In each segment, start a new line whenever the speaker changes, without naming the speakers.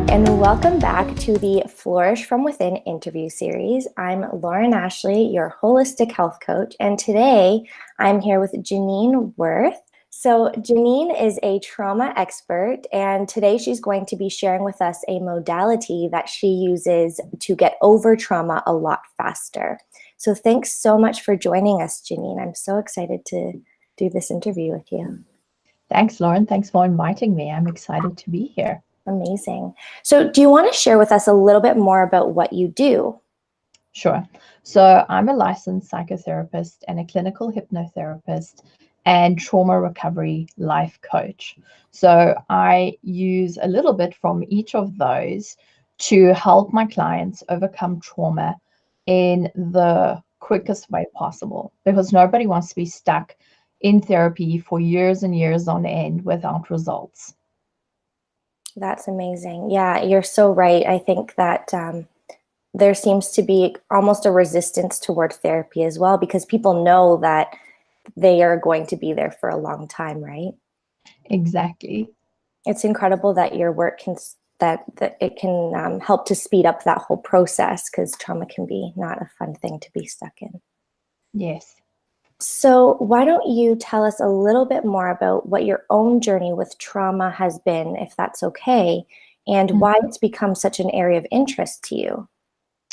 And welcome back to the Flourish from Within interview series. I'm Lauren Ashley, your holistic health coach, and today I'm here with Janine Wirth. So Janine is a trauma expert, and today she's going to be sharing with us a modality that she uses to get over trauma a lot faster. So thanks so much for joining us, Janine. I'm so excited to do this interview with you.
Thanks, Lauren. Thanks for inviting me. I'm excited to be here.
Amazing. So do you want to share with us a little bit more about what you do?
Sure. So I'm a licensed psychotherapist and a clinical hypnotherapist and trauma recovery life coach. So I use a little bit from each of those to help my clients overcome trauma in the quickest way possible, because nobody wants to be stuck in therapy for years and years on end without results.
That's amazing. Yeah, you're so right. I think that there seems to be almost a resistance toward therapy as well, because people know that they are going to be there for a long time, right?
Exactly.
It's incredible that your work can that it can help to speed up that whole process, because trauma can be not a fun thing to be stuck in.
Yes.
So why don't you tell us a little bit more about what your own journey with trauma has been, if that's okay, and why it's become such an area of interest to you?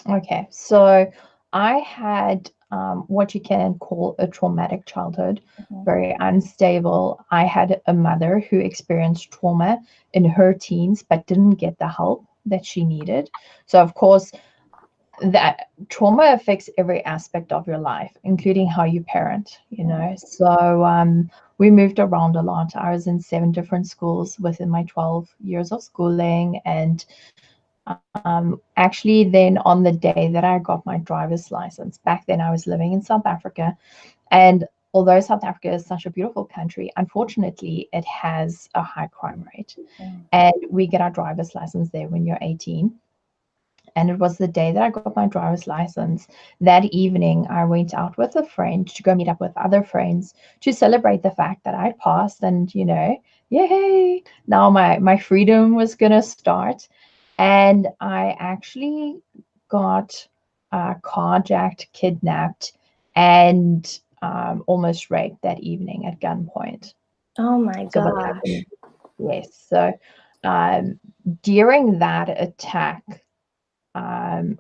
Okay, so I had what you can call a traumatic childhood, very unstable. I had a mother who experienced trauma in her teens, but didn't get the help that she needed. So, of course, that trauma affects every aspect of your life, including how you parent, So we moved around a lot. I was in 7 different schools within my 12 years of schooling. And actually, then on the day that I got my driver's license, back then I was living in South Africa. And although South Africa is such a beautiful country, unfortunately, it has a high crime rate. And we get our driver's license there when you're 18. And it was the day that I got my driver's license. That evening, I went out with a friend to go meet up with other friends to celebrate the fact that I'd passed. And, yay, now my freedom was going to start. And I actually got carjacked, kidnapped, and almost raped that evening at gunpoint.
Oh my gosh.
Yes. So during that attack,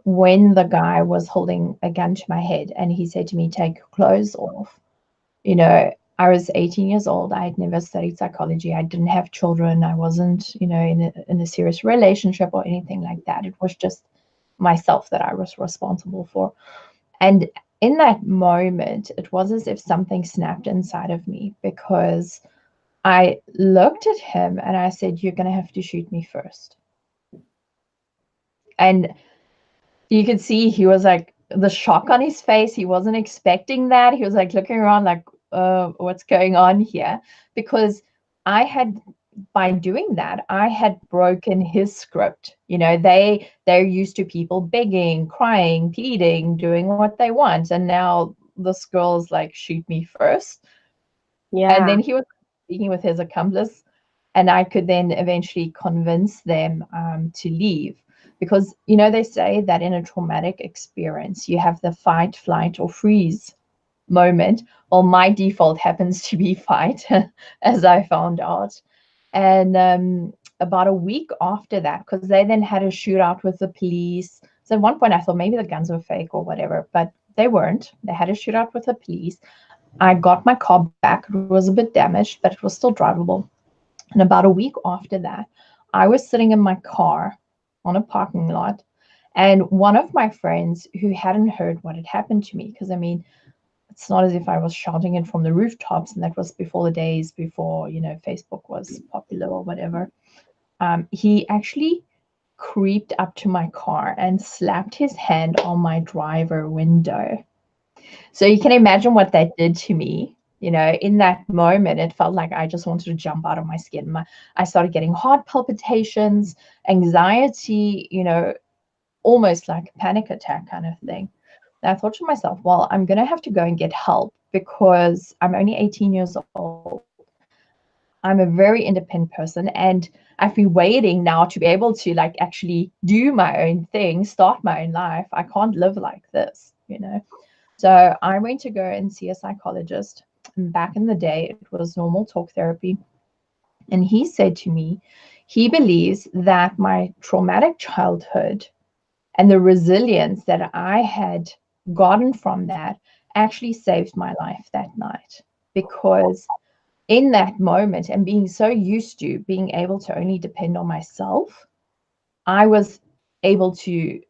when the guy was holding a gun to my head and he said to me, "Take your clothes off," I was 18 years old. I had never studied psychology. I didn't have children. I wasn't, in a serious relationship or anything like that. It was just myself that I was responsible for. And in that moment, it was as if something snapped inside of me, because I looked at him and I said, "You're going to have to shoot me first." And you could see he was like, the shock on his face. He wasn't expecting that. He was like looking around like, what's going on here? Because by doing that, I had broken his script. They're used to people begging, crying, pleading, doing what they want. And now this girl's like, "Shoot me first."
Yeah.
And then he was speaking with his accomplice, and I could then eventually convince them to leave. Because, they say that in a traumatic experience, you have the fight, flight, or freeze moment. Well, my default happens to be fight, as I found out. And about a week after that, because they then had a shootout with the police. So at one point I thought maybe the guns were fake or whatever, but they weren't. They had a shootout with the police. I got my car back. It was a bit damaged, but it was still drivable. And about a week after that, I was sitting in my car on a parking lot, and one of my friends who hadn't heard what had happened to me, because it's not as if I was shouting it from the rooftops, and that was before the days before Facebook was popular or whatever. He actually creeped up to my car and slapped his hand on my driver window. So you can imagine what that did to me. In that moment, it felt like I just wanted to jump out of my skin. I started getting heart palpitations, anxiety, almost like a panic attack kind of thing. And I thought to myself, well, I'm going to have to go and get help because I'm only 18 years old. I'm a very independent person, and I've been waiting now to be able to like actually do my own thing, start my own life. I can't live like this, you know. So I went to go and see a psychologist. And back in the day, it was normal talk therapy. And he said to me, he believes that my traumatic childhood and the resilience that I had gotten from that actually saved my life that night. Because in that moment and being so used to being able to only depend on myself, I was able to,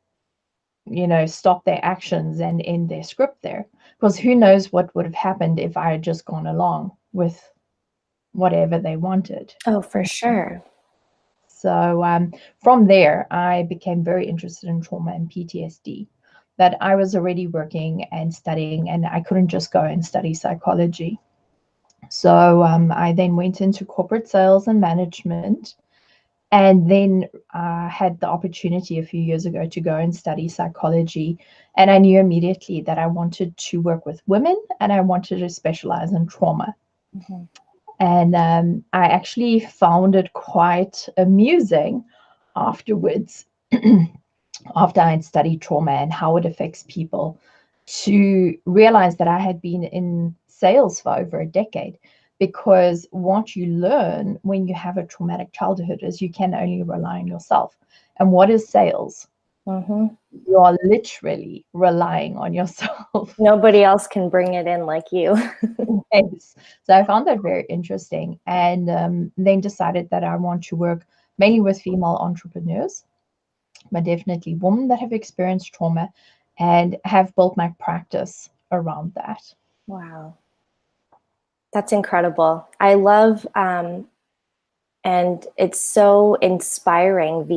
stop their actions and end their script there. Because who knows what would have happened if I had just gone along with whatever they wanted.
Oh, for sure.
So from there, I became very interested in trauma and PTSD. That I was already working and studying, and I couldn't just go and study psychology. So I then went into corporate sales and management, and then had the opportunity a few years ago to go and study psychology. And I knew immediately that I wanted to work with women and I wanted to specialize in trauma.
Mm-hmm.
And I actually found it quite amusing afterwards, after I had studied trauma and how it affects people, to realize that I had been in sales for over a decade. Because what you learn when you have a traumatic childhood is you can only rely on yourself. And what is sales?
Mm-hmm.
You are literally relying on yourself.
Nobody else can bring it in like you.
Yes. So I found that very interesting, and then decided that I want to work mainly with female entrepreneurs, but definitely women that have experienced trauma, and have built my practice around that.
Wow. That's incredible. I love, and it's so inspiring,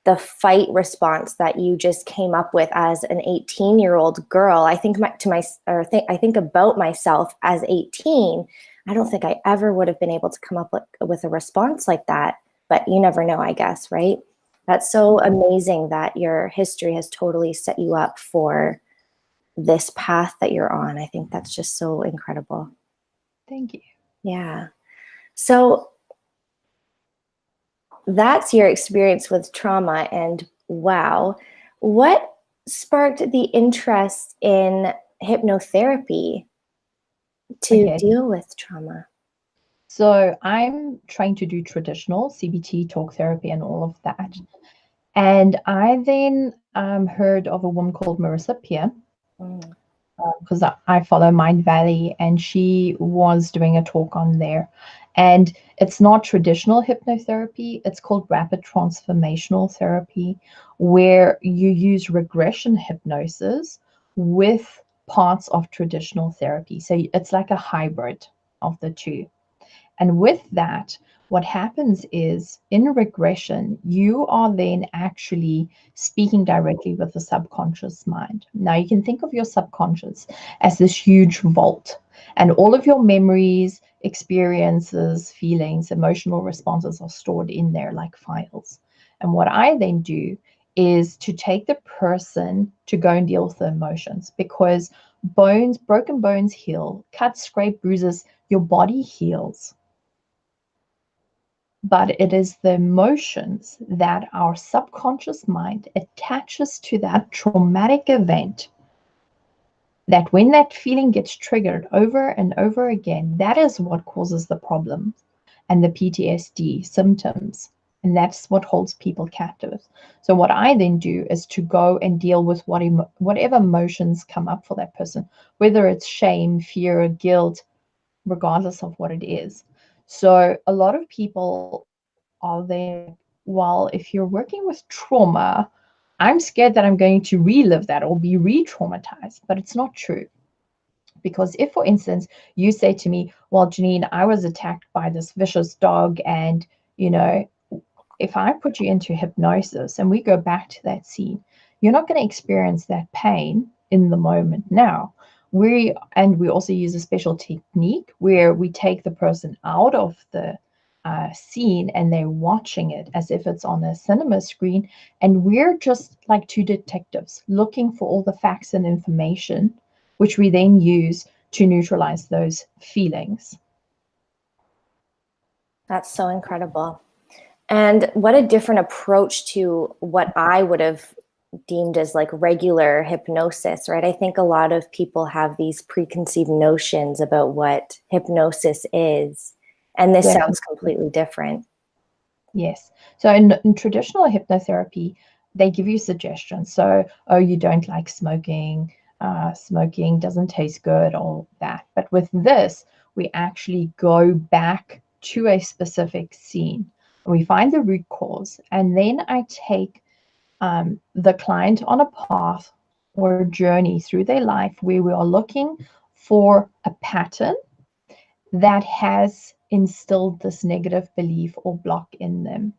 the fight response that you just came up with as an 18-year-old girl. I think I think about myself as 18. I don't think I ever would have been able to come up with a response like that, but you never know, I guess, right? That's so amazing that your history has totally set you up for this path that you're on. I think that's just so incredible.
Thank you.
Yeah. So that's your experience with trauma, and wow. What sparked the interest in hypnotherapy to
Okay.
deal with trauma?
So I'm trying to do traditional CBT, talk therapy, and all of that. And I then heard of a woman called Marissa Peer,
Mm.
because I follow Mind Valley, and she was doing a talk on there. And it's not traditional hypnotherapy, it's called rapid transformational therapy, where you use regression hypnosis with parts of traditional therapy. So it's like a hybrid of the two. And with that, what happens is in regression, you are then actually speaking directly with the subconscious mind. Now, you can think of your subconscious as this huge vault, and all of your memories, experiences, feelings, emotional responses are stored in there like files. And what I then do is to take the person to go and deal with the emotions, because broken bones heal, cuts, scrape, bruises, your body heals, but it is the emotions that our subconscious mind attaches to that traumatic event, that when that feeling gets triggered over and over again, that is what causes the problem and the PTSD symptoms. And that's what holds people captive. So what I then do is to go and deal with whatever emotions come up for that person, whether it's shame, fear, guilt, regardless of what it is. So a lot of people are there, well, if you're working with trauma, I'm scared that I'm going to relive that or be re-traumatized. But it's not true. Because if, for instance, you say to me, well, Janine, I was attacked by this vicious dog, and, if I put you into hypnosis and we go back to that scene, you're not going to experience that pain in the moment now. We also use a special technique where we take the person out of the scene and they're watching it as if it's on a cinema screen. And we're just like two detectives looking for all the facts and information, which we then use to neutralize those feelings.
That's so incredible. And what a different approach to what I would have deemed as like regular hypnosis, right? I think a lot of people have these preconceived notions about what hypnosis is, and this
Definitely.
sounds completely different.
Yes. So in traditional hypnotherapy, they give you suggestions. So, oh, you don't like smoking, smoking doesn't taste good, all that. But with this, we actually go back to a specific scene. We find the root cause, and then I take the client on a path or journey through their life where we are looking for a pattern that has instilled this negative belief or block in them.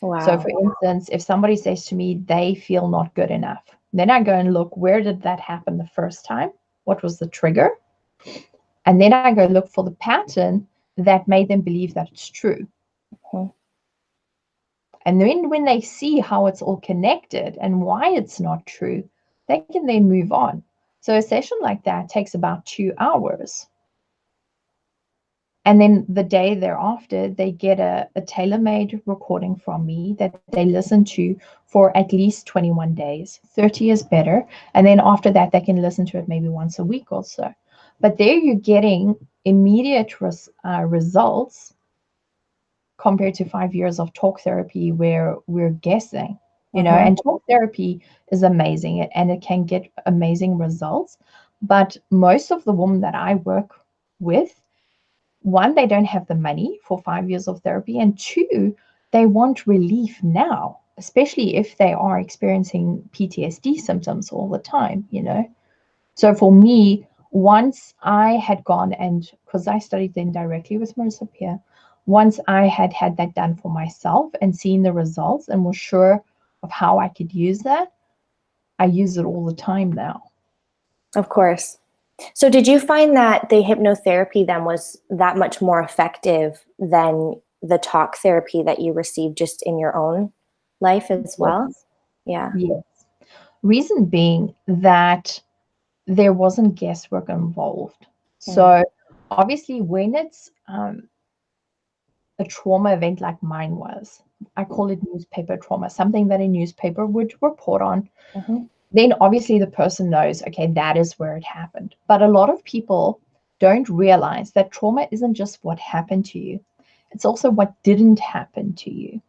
So,
Wow.
for instance, if somebody says to me, they feel not good enough, then I go and look, where did that happen the first time? What was the trigger? And then I go look for the pattern that made them believe that it's true.
Mhm.
And then when they see how it's all connected and why it's not true, they can then move on. So a session like that takes about 2 hours. And then the day thereafter, they get a tailor-made recording from me that they listen to for at least 21 days. 30 is better. And then after that, they can listen to it maybe once a week or so. But there you're getting immediate results compared to 5 years of talk therapy where we're guessing, and talk therapy is amazing and it can get amazing results. But most of the women that I work with, one, they don't have the money for 5 years of therapy, and two, they want relief now, especially if they are experiencing PTSD symptoms all the time. So for me, once I had gone and, because I studied then directly with Marissa Peer, once I had that done for myself and seen the results and was sure of how I could use that, I use it all the time now.
Of course. So did you find that the hypnotherapy then was that much more effective than the talk therapy that you received just in your own life as well?
Yes.
Yeah.
Yes. Reason being that there wasn't guesswork involved. So obviously when it's a trauma event like mine was, I call it newspaper trauma, something that a newspaper would report on, then obviously the person knows, okay, that is where it happened. But a lot of people don't realize that trauma isn't just what happened to you, it's also what didn't happen to you.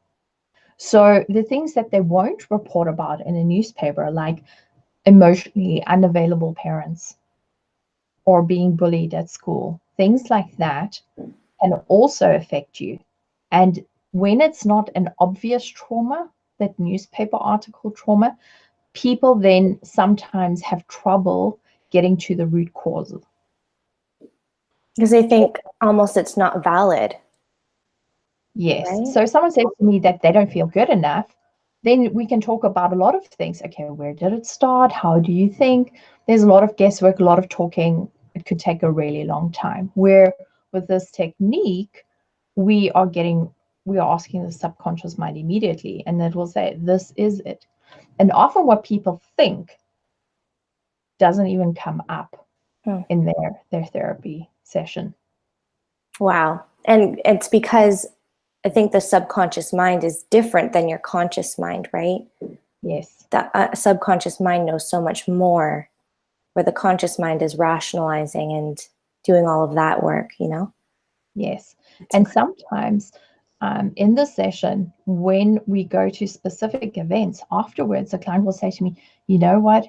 So the things that they won't report about in a newspaper, like emotionally unavailable parents or being bullied at school, things like that can also affect you. And when it's not an obvious trauma, that newspaper article trauma, people then sometimes have trouble getting to the root cause.
Because they think almost it's not valid,
Yes.
right?
So if someone says to me that they don't feel good enough, then we can talk about a lot of things. Okay, where did it start? How do you think? There's a lot of guesswork, a lot of talking. It could take a really long time. Where with this technique, we are asking the subconscious mind immediately, and it will say, this is it. And often what people think doesn't even come up in their therapy session.
Wow. And it's because I think the subconscious mind is different than your conscious mind, right?
Yes.
The subconscious mind knows so much more, where the conscious mind is rationalizing and doing all of that work.
Yes. And sometimes in the session, when we go to specific events afterwards, the client will say to me, you know what?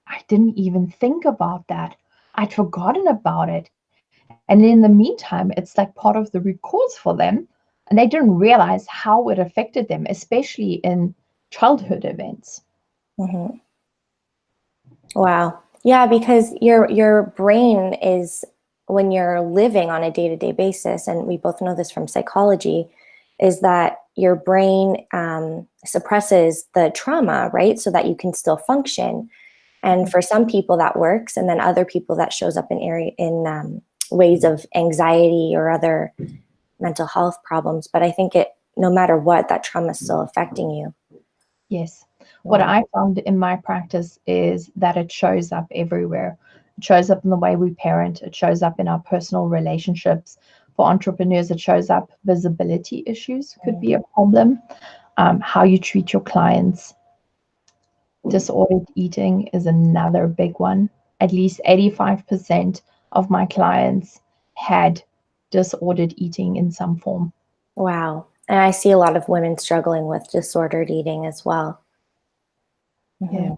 I didn't even think about that. I'd forgotten about it. And in the meantime, it's like part of the root cause for them. And they didn't realize how it affected them, especially in childhood events.
Wow. Yeah, because your brain is, when you're living on a day-to-day basis, and we both know this from psychology, is that your brain suppresses the trauma, right? So that you can still function. And for some people that works, and then other people that shows up in ways of anxiety or other mental health problems, but I think no matter what, that trauma is still affecting you.
Yes. What I found in my practice is that it shows up everywhere. It shows up in the way we parent. It shows up in our personal relationships. For entrepreneurs, it shows up. Visibility issues could be a problem. How you treat your clients. Disordered eating is another big one. At least 85% of my clients had disordered eating in some form.
Wow. And I see a lot of women struggling with disordered eating as well.
Yeah.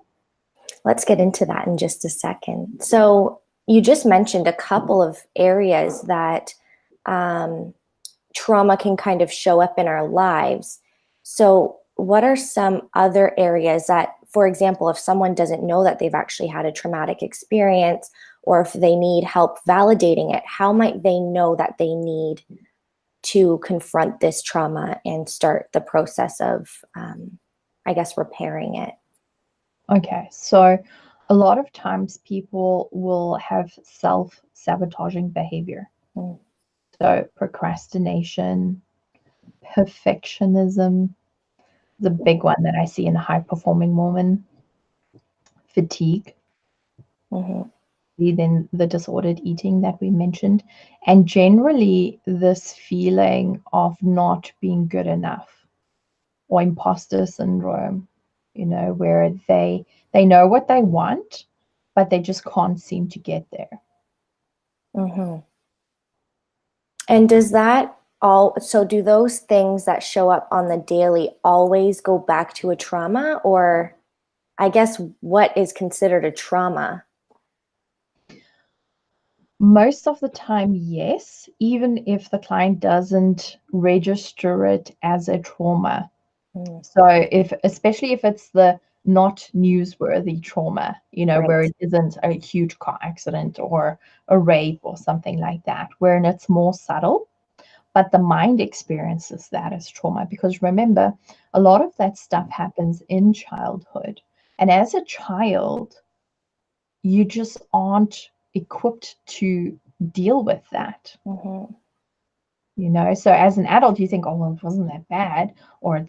Let's get into that in just a second. So you just mentioned a couple of areas that trauma can kind of show up in our lives. So what are some other areas that, for example, if someone doesn't know that they've actually had a traumatic experience, or if they need help validating it, how might they know that they need to confront this trauma and start the process of, I guess, repairing it?
Okay, so a lot of times people will have self-sabotaging behavior. So procrastination, perfectionism, the big one that I see in a high-performing woman, fatigue, then the disordered eating that we mentioned, and generally this feeling of not being good enough or imposter syndrome, where they know what they want, but they just can't seem to get there.
And do those things that show up on the daily always go back to a trauma? Or I guess what is considered a trauma?
Most of the time, yes, even if the client doesn't register it as a trauma. So especially if it's the not newsworthy trauma, where it isn't a huge car accident or a rape or something like that, where it's more subtle, but the mind experiences that as trauma. Because remember, a lot of that stuff happens in childhood. And as a child, you just aren't equipped to deal with that. So as an adult, you think, oh, well, it wasn't that bad, or,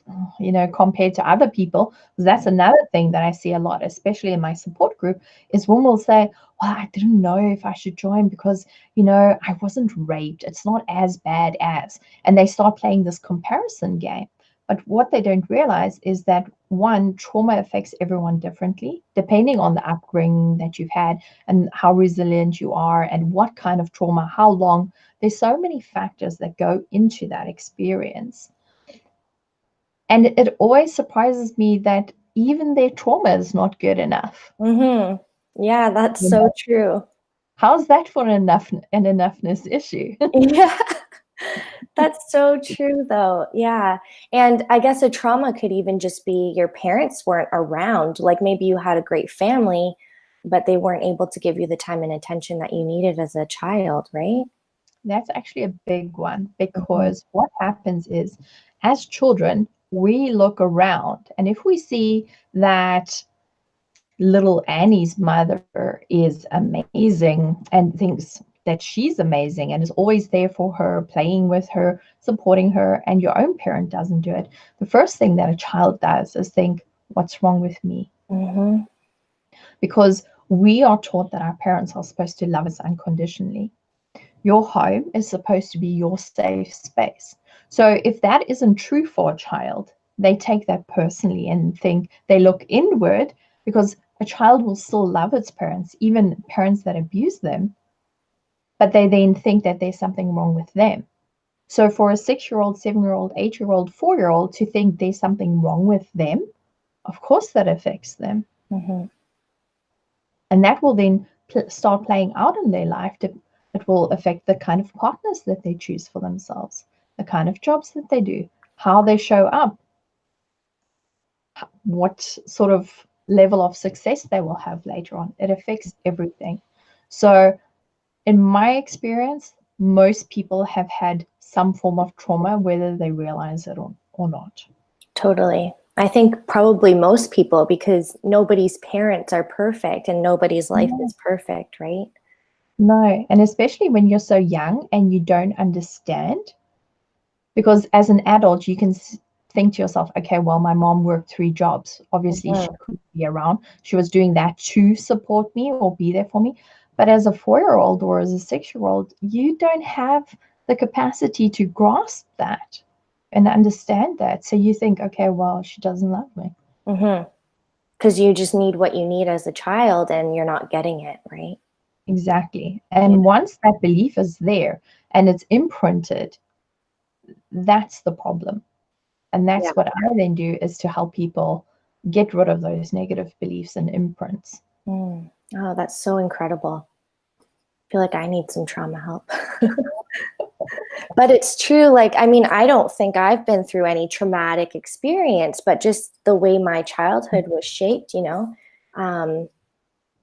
compared to other people. That's another thing that I see a lot, especially in my support group, is women will say, well, I didn't know if I should join because, I wasn't raped. It's not as bad as, and they start playing this comparison game. But what they don't realize is that, one, trauma affects everyone differently, depending on the upbringing that you've had and how resilient you are and what kind of trauma, how long. There's so many factors that go into that experience. And it always surprises me that even their trauma is not good enough.
Yeah, that's so true.
How's that for an enoughness issue?
Yeah. That's so true, though. Yeah. And I guess a trauma could even just be your parents weren't around. Like maybe you had a great family, but they weren't able to give you the time and attention that you needed as a child, right?
That's actually a big one, because what happens is, as children, we look around, and if we see that little Annie's mother is amazing and thinks that she's amazing and is always there for her, playing with her, supporting her, and your own parent doesn't do it, the first thing that a child does is think, what's wrong with me? Because we are taught that our parents are supposed to love us unconditionally. Your home is supposed to be your safe space. So if that isn't true for a child, they take that personally and think, they look inward, because a child will still love its parents, even parents that abuse them, but they then think that there's something wrong with them. So for a 6-year-old, 7-year-old, 8-year-old, 4-year-old to think there's something wrong with them, of course that affects them. And that will then start playing out in their life. It will affect the kind of partners that they choose for themselves, the kind of jobs that they do, how they show up, what sort of level of success they will have later on. It affects everything. So in my experience, most people have had some form of trauma, whether they realize it or not.
Totally. I think probably most people, because nobody's parents are perfect and nobody's life is perfect, right?
No, and especially when you're so young and you don't understand, Because as an adult, you can think to yourself, okay, well, my mom worked 3 jobs. Obviously, she couldn't be around. She was doing that to support me or be there for me. But as a 4-year-old or as a 6-year-old, you don't have the capacity to grasp that and understand that. So you think, okay, well, she doesn't love me.
Because you just need what you need as a child and you're not getting it, right?
Exactly. And once that belief is there and it's imprinted, that's the problem. And that's what I then do, is to help people get rid of those negative beliefs and imprints.
Oh, that's so incredible. I feel like I need some trauma help. But it's true. Like, I mean, I don't think I've been through any traumatic experience, but just the way my childhood was shaped,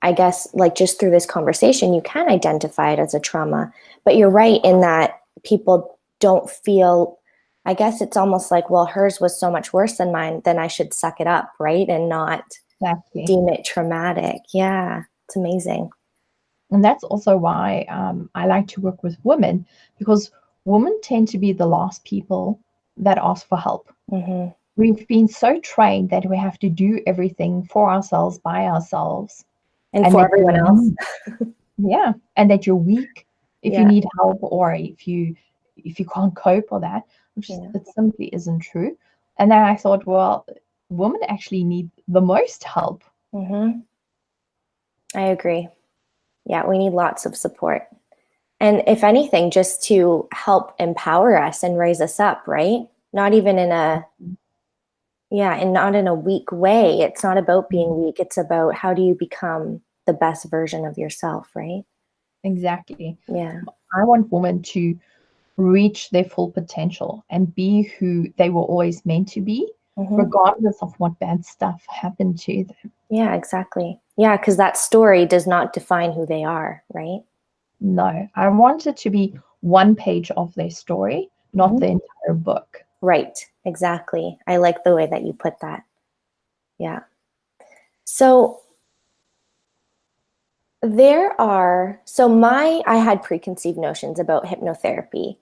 I guess, like, just through this conversation, you can identify it as a trauma. But you're right in that people don't feel, I guess it's almost like, well, hers was so much worse than mine, then I should suck it up, right? And not deem it traumatic. Yeah, it's amazing.
And that's also why I like to work with women, because women tend to be the last people that ask for help. We've been so trained that we have to do everything for ourselves, by ourselves.
And for everyone else.
Yeah. And that you're weak if you need help, or if you can't cope, or that, which it simply isn't true. And then I thought, well, women actually need the most help.
I agree. Yeah, we need lots of support. And if anything, just to help empower us and raise us up, right? Not even in a, and not in a weak way. It's not about being weak. It's about, how do you become the best version of yourself, right?
Exactly.
Yeah.
I want women to reach their full potential and be who they were always meant to be, regardless of what bad stuff happened to them.
Yeah, exactly. Yeah, because that story does not define who they are, right?
No, I want it to be one page of their story, not the entire book.
Right, exactly. I like the way that you put that. Yeah. So I had preconceived notions about hypnotherapy.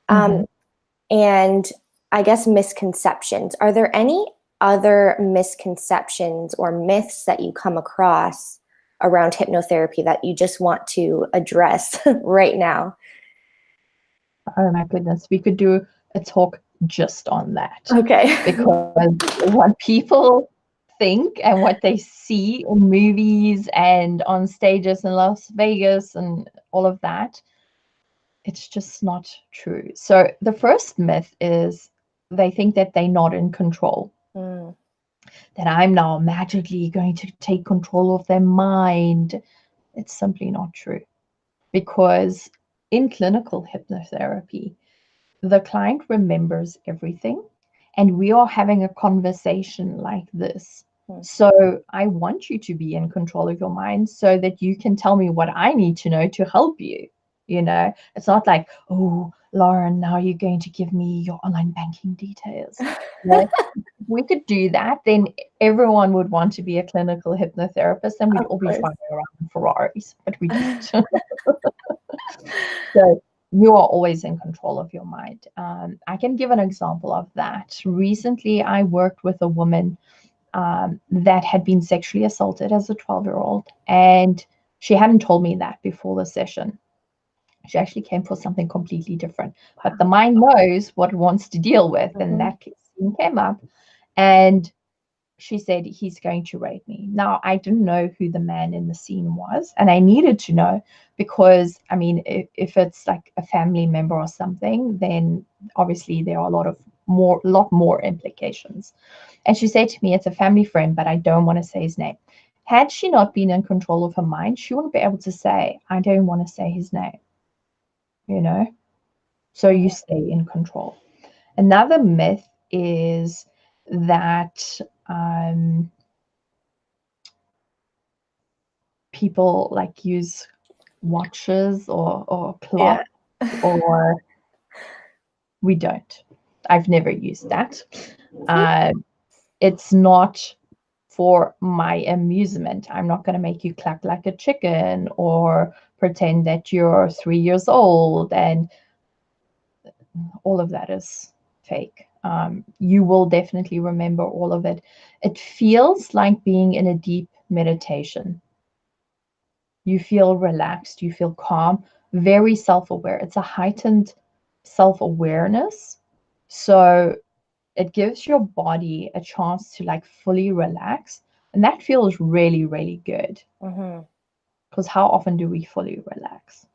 And I guess misconceptions. Are there any other misconceptions or myths that you come across around hypnotherapy that you just want to address right now?
Oh my goodness, we could do a talk just on that.
Okay.
Because what people think and what they see in movies and on stages in Las Vegas and all of that, it's just not true. So the first myth is they think that they're not in control. That I'm now magically going to take control of their mind. It's simply not true. Because in clinical hypnotherapy, the client remembers everything, and we are having a conversation like this. So I want you to be in control of your mind so that you can tell me what I need to know to help you. It's not like, oh, Lauren, now you're going to give me your online banking details. If we could do that, then everyone would want to be a clinical hypnotherapist, and we'd all be flying around Ferraris, but we don't. So you are always in control of your mind. I can give an example of that. Recently, I worked with a woman that had been sexually assaulted as a 12-year-old, and she hadn't told me that before the session. She actually came for something completely different. But the mind knows what it wants to deal with, and that scene came up, and she said, he's going to rape me. Now, I didn't know who the man in the scene was, and I needed to know because, I mean, if it's like a family member or something, then obviously there are a lot more implications. And she said to me, it's a family friend, but I don't want to say his name. Had she not been in control of her mind, she wouldn't be able to say, I don't want to say his name, So you stay in control. Another myth is that people like use watches or clocks, or we don't. I've never used that. It's not for my amusement. I'm not going to make you cluck like a chicken or pretend that you're 3 years old, and all of that is fake. You will definitely remember all of it. It feels like being in a deep meditation. You feel relaxed, you feel calm, very self-aware. It's a heightened self-awareness. So it gives your body a chance to like fully relax. And that feels really, really good.
Mm-hmm.
Because how often do we fully relax?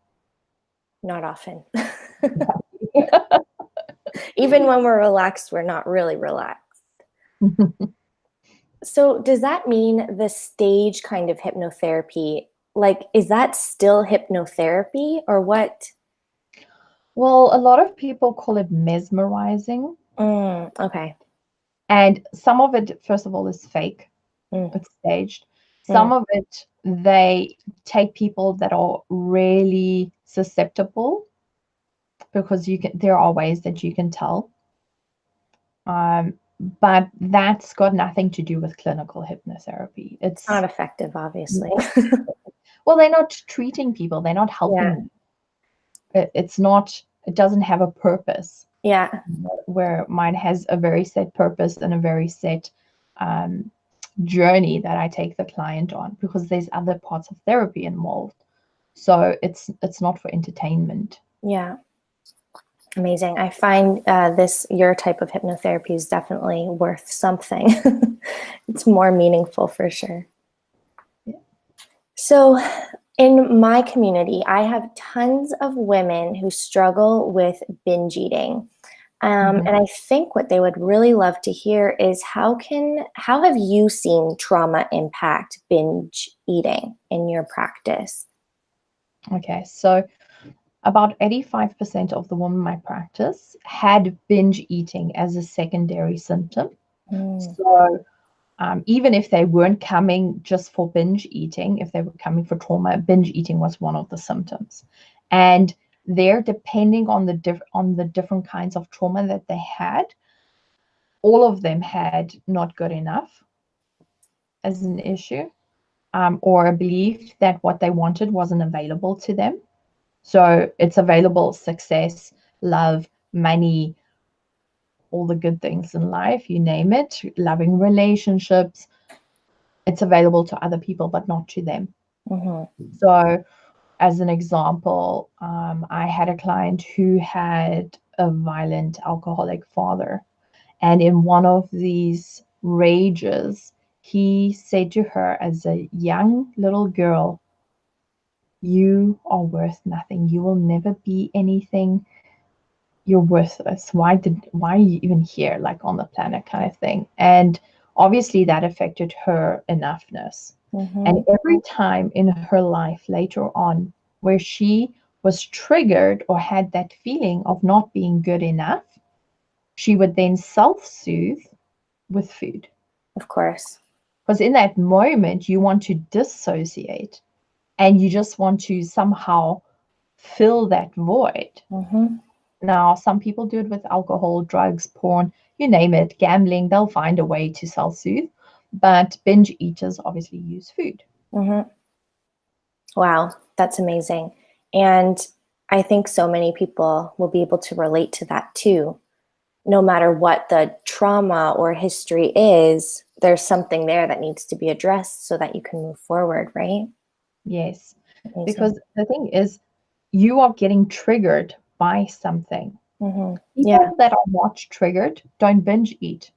Not often. Even when we're relaxed, we're not really relaxed. So does that mean the stage kind of hypnotherapy, like, is that still hypnotherapy or what?
Well, a lot of people call it mesmerizing.
Okay.
And some of it, first of all, is fake.
Mm,
It's staged.
mm,
Some of it, they take people that are really susceptible, because there are ways that you can tell. But that's got nothing to do with clinical hypnotherapy.
it's not effective, obviously.
Well, they're not treating people. They're not
Yeah.
helping. It's not. It doesn't have a purpose.
Yeah.
Where mine has a very set purpose and a very set journey that I take the client on, because there's other parts of therapy involved. So it's not for entertainment.
Yeah. Amazing. I find your type of hypnotherapy is definitely worth something. It's more meaningful for sure.
Yeah.
So in my community, I have tons of women who struggle with binge eating. And I think what they would really love to hear is how have you seen trauma impact binge eating in your practice?
Okay, so about 85% of the women in my practice had binge eating as a secondary symptom.
Mm,
So even if they weren't coming just for binge eating, if they were coming for trauma, binge eating was one of the symptoms. And there, depending on the different kinds of trauma that they had, all of them had not good enough as an issue, or a belief that what they wanted wasn't available to them. So it's available: success, love, money, all the good things in life, you name it, loving relationships. It's available to other people, but not to them.
mm-hmm.
So, as an example, I had a client who had a violent alcoholic father. And in one of these rages, he said to her as a young little girl, "You are worth nothing. You will never be anything. You're worthless. Why are you even here, like on the planet," kind of thing. And obviously that affected her enoughness. And
Mm-hmm.
every time in her life later on where she was triggered or had that feeling of not being good enough, she would then self-soothe with food.
Of course.
Because in that moment, you want to dissociate and you just want to somehow fill that void.
Mm-hmm.
Now, some people do it with alcohol, drugs, porn, you name it, gambling. They'll find a way to self-soothe. But binge eaters obviously use food.
Mm-hmm. Wow, that's amazing. And I think so many people will be able to relate to that too. No matter what the trauma or history is, there's something there that needs to be addressed so that you can move forward, right?
Yes,
Amazing.
because the thing is, you are getting triggered by something.
Mm-hmm. Yeah.
People that are not triggered don't binge eat.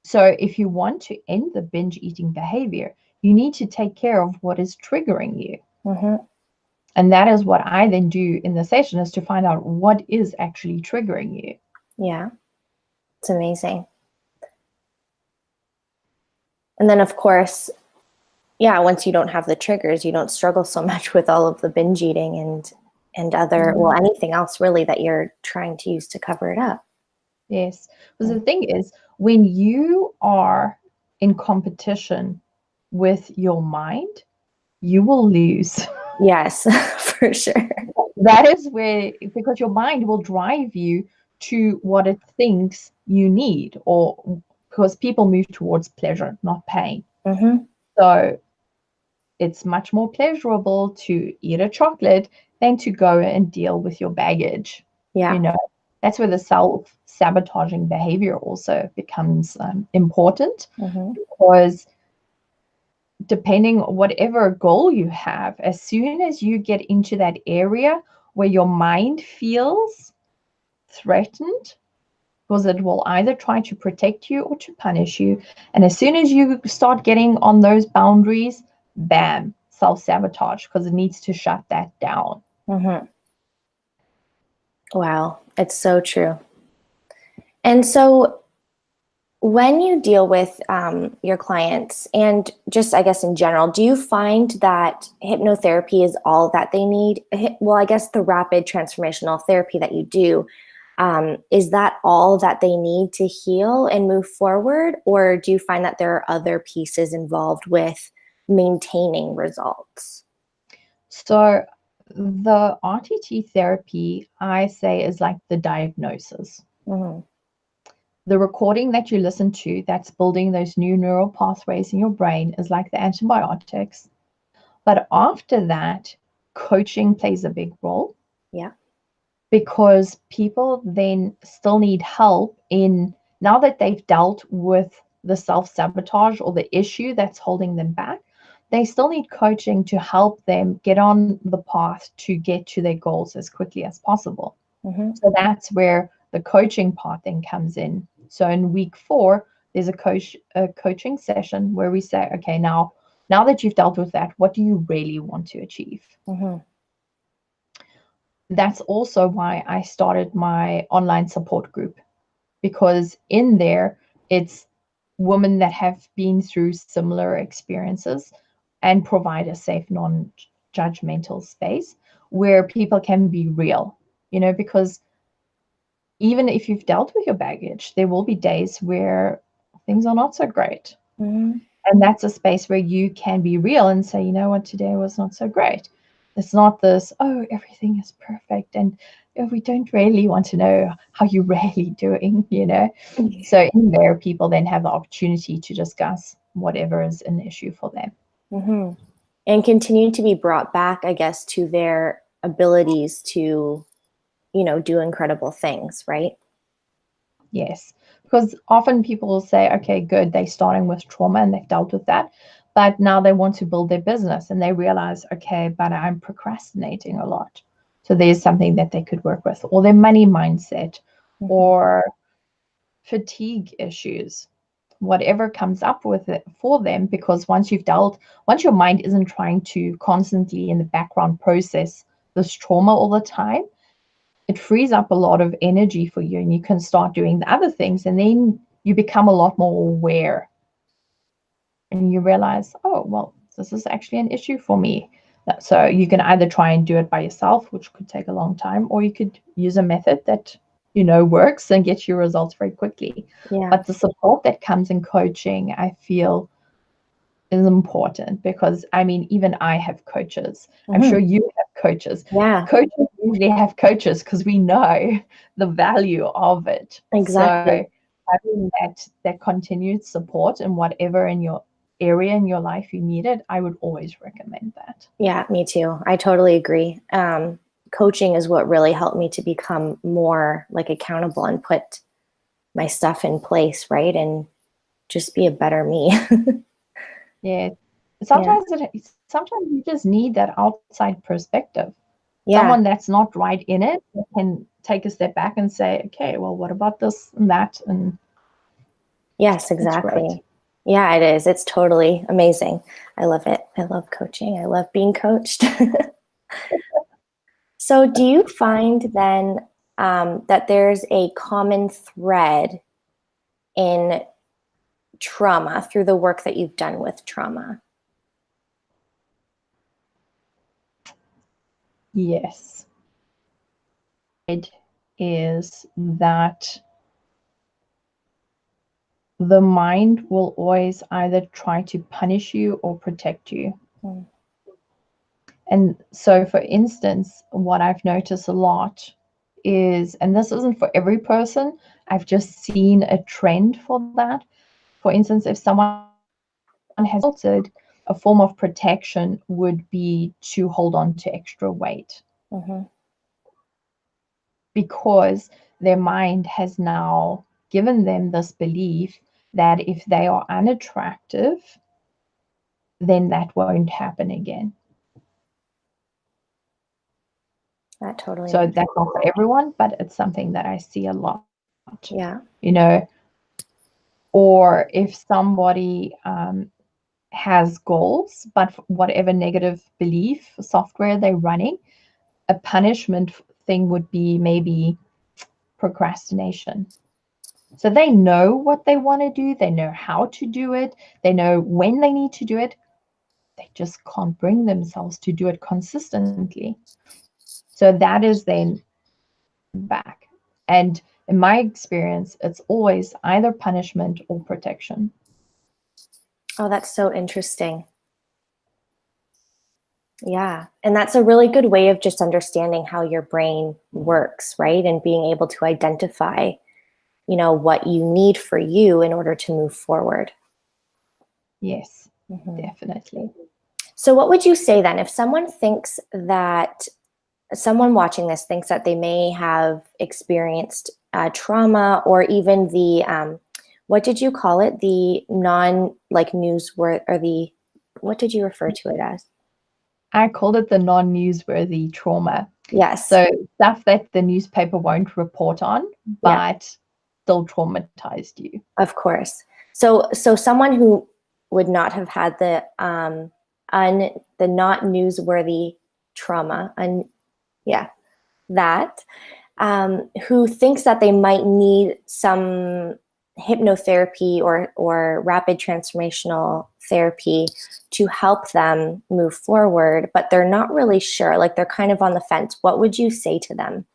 So if you want to end the binge eating behavior, you need to take care of what is triggering you.
Mm-hmm.
And that is what I then do in the session, is to find out what is actually triggering you.
Yeah. It's amazing. And then, of course, yeah, once you don't have the triggers, you don't struggle so much with all of the binge eating and other, well, anything else really that you're trying to use to cover it up.
Yes. Because the thing is, when you are in competition with your mind, you will lose.
Yes, for sure.
That is where, because your mind will drive you to what it thinks you need, or because people move towards pleasure, not pain.
Mm-hmm.
So it's much more pleasurable to eat a chocolate than to go and deal with your baggage,
Yeah.
you know. That's where the self-sabotaging behavior also becomes important, because depending on whatever goal you have, as soon as you get into that area where your mind feels threatened, because it will either try to protect you or to punish you, and as soon as you start getting on those boundaries, bam, self-sabotage, because it needs to shut that down.
Wow, it's so true. And so when you deal with your clients, and just, I guess, in general, do you find that hypnotherapy is all that they need? Well, I guess the rapid transformational therapy that you do, is that all that they need to heal and move forward? Or do you find that there are other pieces involved with maintaining results?
So the RTT therapy, I say, is like the diagnosis. The recording that you listen to that's building those new neural pathways in your brain is like the antibiotics. But after that, coaching plays a big role.
Yeah.
Because people then still need help in, now that they've dealt with the self-sabotage or the issue that's holding them back, they still need coaching to help them get on the path to get to their goals as quickly as possible. So that's where the coaching part then comes in. So in week 4, there's a coaching session where we say, okay, now that you've dealt with that, what do you really want to achieve? That's also why I started my online support group, because in there, it's women that have been through similar experiences and provide a safe, non-judgmental space where people can be real, because even if you've dealt with your baggage, there will be days where things are not so great. And that's a space where you can be real and say, you know what, today was not so great. It's not this, oh, everything is perfect, and we don't really want to know how you're really doing, So in there, people then have the opportunity to discuss whatever is an issue for them.
And continue to be brought back, I guess, to their abilities to, do incredible things, right?
Yes, because often people will say, okay, good, they're starting with trauma and they've dealt with that, but now they want to build their business and they realize, okay, but I'm procrastinating a lot. So there's something that they could work with, or their money mindset, or fatigue issues, whatever comes up with it for them, because once your mind isn't trying to constantly in the background process this trauma all the time, it frees up a lot of energy for you, and you can start doing the other things, and then you become a lot more aware and you realize, oh, well, this is actually an issue for me. So you can either try and do it by yourself, which could take a long time, or you could use a method that works and gets you results very quickly. But the support that comes in coaching, I feel, is important, because even I have coaches. I'm sure you have coaches. Coaches usually have coaches because we know the value of it.
Exactly.
So having that continued support in whatever in your area in your life you need it, I would always recommend that.
Yeah, me too. I totally agree. Coaching is what really helped me to become more accountable and put my stuff in place, right? And just be a better me.
Yeah. Sometimes you just need that outside perspective. Someone that's not right in it can take a step back and say, okay, well, what about this and that? And
yes, exactly. Yeah, it is. It's totally amazing. I love it. I love coaching. I love being coached. So do you find then that there's a common thread in trauma through the work that you've done with trauma?
Yes. It is that the mind will always either try to punish you or protect you. And so, for instance, what I've noticed a lot is, and this isn't for every person, I've just seen a trend for that. For instance, if someone has assaulted, a form of protection would be to hold on to extra weight. Because their mind has now given them this belief that if they are unattractive, then that won't happen again.
That totally
So
makes
that's not for everyone, but it's something that I see a lot.
Yeah.
You know, or if somebody has goals, but whatever negative belief software they're running, a punishment thing would be maybe procrastination. So they know what they want to do, they know how to do it, they know when they need to do it. They just can't bring themselves to do it consistently. So that is then back. And in my experience, it's always either punishment or protection.
Oh, that's so interesting. Yeah. And that's a really good way of just understanding how your brain works, right? And being able to identify, what you need for you in order to move forward.
Yes,
Definitely.
definitely.
So what would you say then if someone watching this thinks that they may have experienced trauma, or even the what did you call it? The non newsworthy, or what did you refer to it as?
I called it the non-newsworthy trauma.
Yes.
So stuff that the newspaper won't report on,
Yeah.
but still traumatized you.
Of course. So someone who would not have had the not newsworthy trauma, and that who thinks that they might need some hypnotherapy or rapid transformational therapy to help them move forward, but they're not really sure, like they're kind of on the fence, what would you say to them?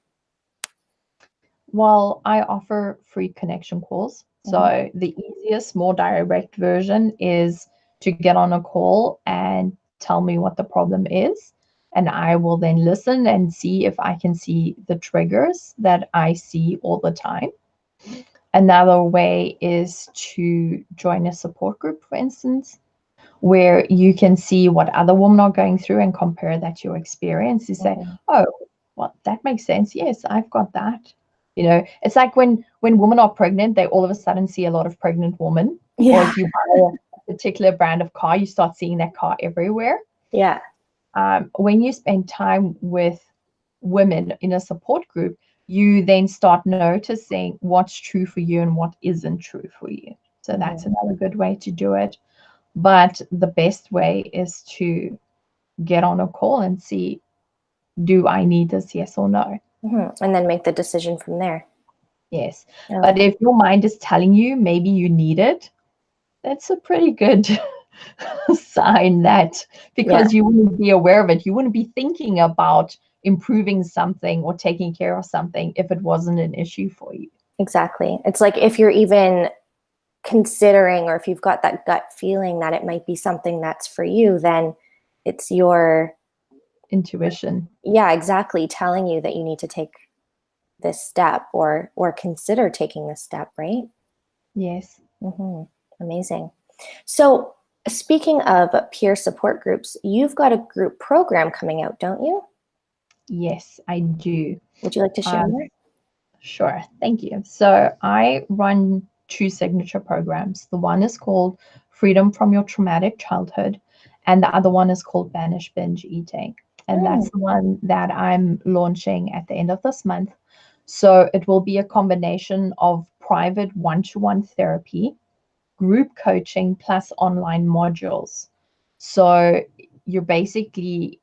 Well, I offer free connection calls. So the easiest, more direct version is to get on a call and tell me what the problem is. And I will then listen and see if I can see the triggers that I see all the time. Another way is to join a support group, for instance, where you can see what other women are going through and compare that to your experience. You say, oh, well, that makes sense. Yes, I've got that. It's like when women are pregnant, they all of a sudden see a lot of pregnant women. Or
Yeah.
if you buy a particular brand of car, you start seeing that car everywhere.
Yeah.
When you spend time with women in a support group, you then start noticing what's true for you and what isn't true for you. So that's another good way to do it. But the best way is to get on a call and see, do I need this, yes or no?
And then make the decision from there.
Yes. But if your mind is telling you maybe you need it, that's a pretty good sign that, because you wouldn't be aware of it. You wouldn't be thinking about improving something or taking care of something if it wasn't an issue for you.
Exactly. It's like if you're even considering, or if you've got that gut feeling that it might be something that's for you, then it's your
intuition.
Yeah, exactly. Telling you that you need to take this step, or consider taking this step, right?
Yes.
Amazing. So speaking of peer support groups, you've got a group program coming out, don't you?
Yes, I do.
Would you like to share more?
Sure. Thank you. So I run two signature programs. The one is called Freedom from Your Traumatic Childhood, and the other one is called Banish Binge Eating. And that's the one that I'm launching at the end of this month. So it will be a combination of private one-to-one therapy, group coaching, plus online modules. So you're basically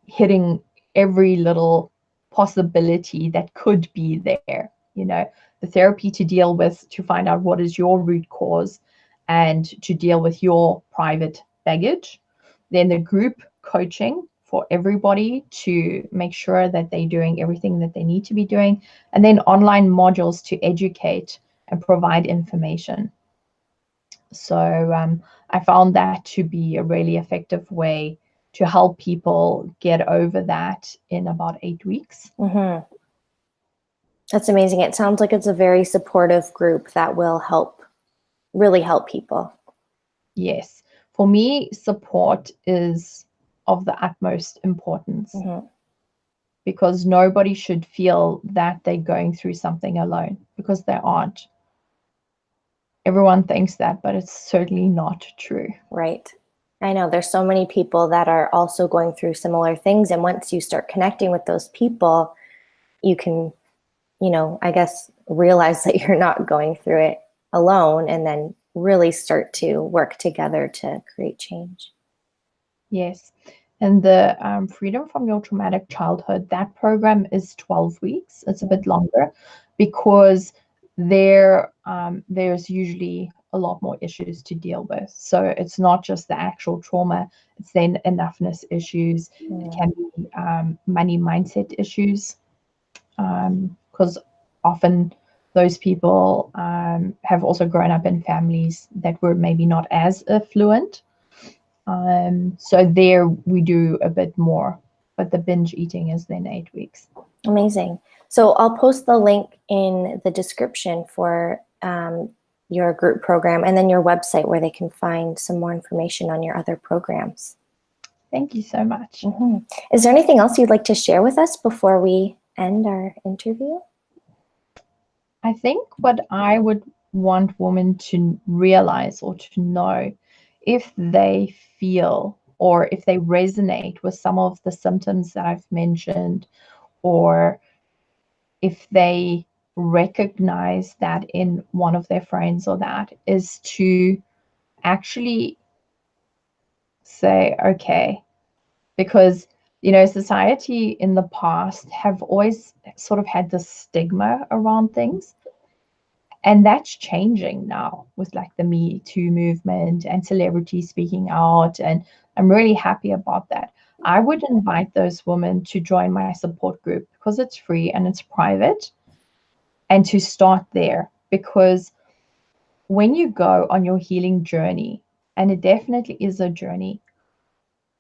hitting every little possibility that could be there. The therapy to deal with, to find out what is your root cause and to deal with your private baggage. Then the group coaching for everybody to make sure that they're doing everything that they need to be doing. And then online modules to educate and provide information. So I found that to be a really effective way to help people get over that in about 8 weeks.
That's amazing. It sounds like it's a very supportive group that will really help people.
Yes. For me, support is of the utmost importance, because nobody should feel that they're going through something alone, because they aren't. Everyone thinks that, but it's certainly not true.
Right. I know there's so many people that are also going through similar things. And once you start connecting with those people, you can, I guess, realize that you're not going through it alone, and then really start to work together to create change.
Yes. And the Freedom from Your Traumatic Childhood, that program is 12 weeks. It's a bit longer because there's usually a lot more issues to deal with. So it's not just the actual trauma, it's then enoughness issues. It can be money mindset issues, because often those people have also grown up in families that were maybe not as affluent. So there we do a bit more, but the binge eating is then 8 weeks.
Amazing. So I'll post the link in the description for your group program, and then your website where they can find some more information on your other programs.
Thank you so much.
Mm-hmm. Is there anything else you'd like to share with us before we end our interview?
I think what I would want women to realize or to know, if they feel or if they resonate with some of the symptoms that I've mentioned, or if they recognize that in one of their friends, or that is to actually say, okay, because society in the past have always sort of had this stigma around things, and that's changing now with like the Me Too movement and celebrities speaking out, and I'm really happy about that. I would invite those women to join my support group because it's free and it's private, and to start there, because when you go on your healing journey, and it definitely is a journey,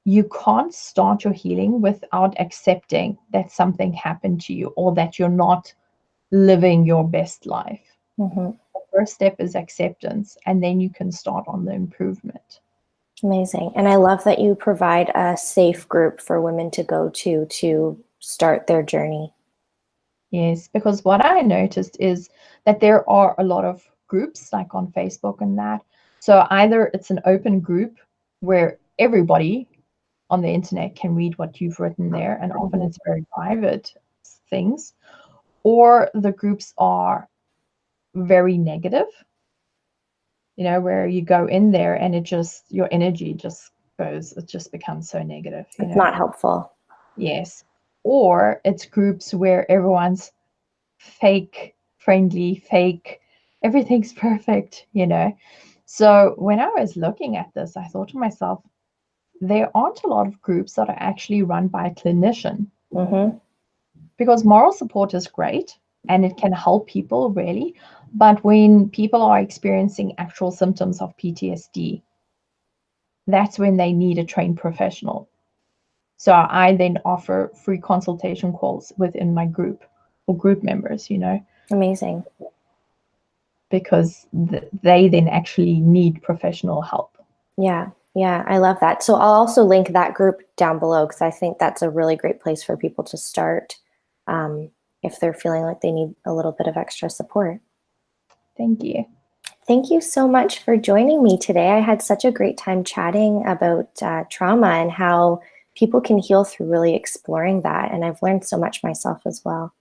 you can't start your healing without accepting that something happened to you, or that you're not living your best life.
Mm-hmm.
The first step is acceptance, and then you can start on the improvement.
Amazing. And I love that you provide a safe group for women to go to start their journey.
Yes, because what I noticed is that there are a lot of groups like on Facebook and that. So either it's an open group where everybody on the internet can read what you've written there, and often it's very private things, or the groups are very negative, where you go in there and your energy just goes, it just becomes so negative.
It's not helpful.
Yes. Or it's groups where everyone's fake friendly, fake, everything's perfect. So when I was looking at this, I thought to myself, there aren't a lot of groups that are actually run by a clinician.
Mm-hmm.
Because moral support is great and it can help people really, but when people are experiencing actual symptoms of PTSD, that's when they need a trained professional. So I then offer free consultation calls within my group for group members,
Amazing.
because they then actually need professional help.
Yeah, I love that. So I'll also link that group down below, because I think that's a really great place for people to start if they're feeling like they need a little bit of extra support.
Thank you.
Thank you so much for joining me today. I had such a great time chatting about trauma and how people can heal through really exploring that. And I've learned so much myself as well.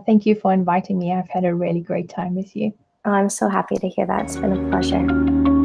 Thank you for inviting me. I've had a really great time with you.
Oh, I'm so happy to hear that. It's been a pleasure.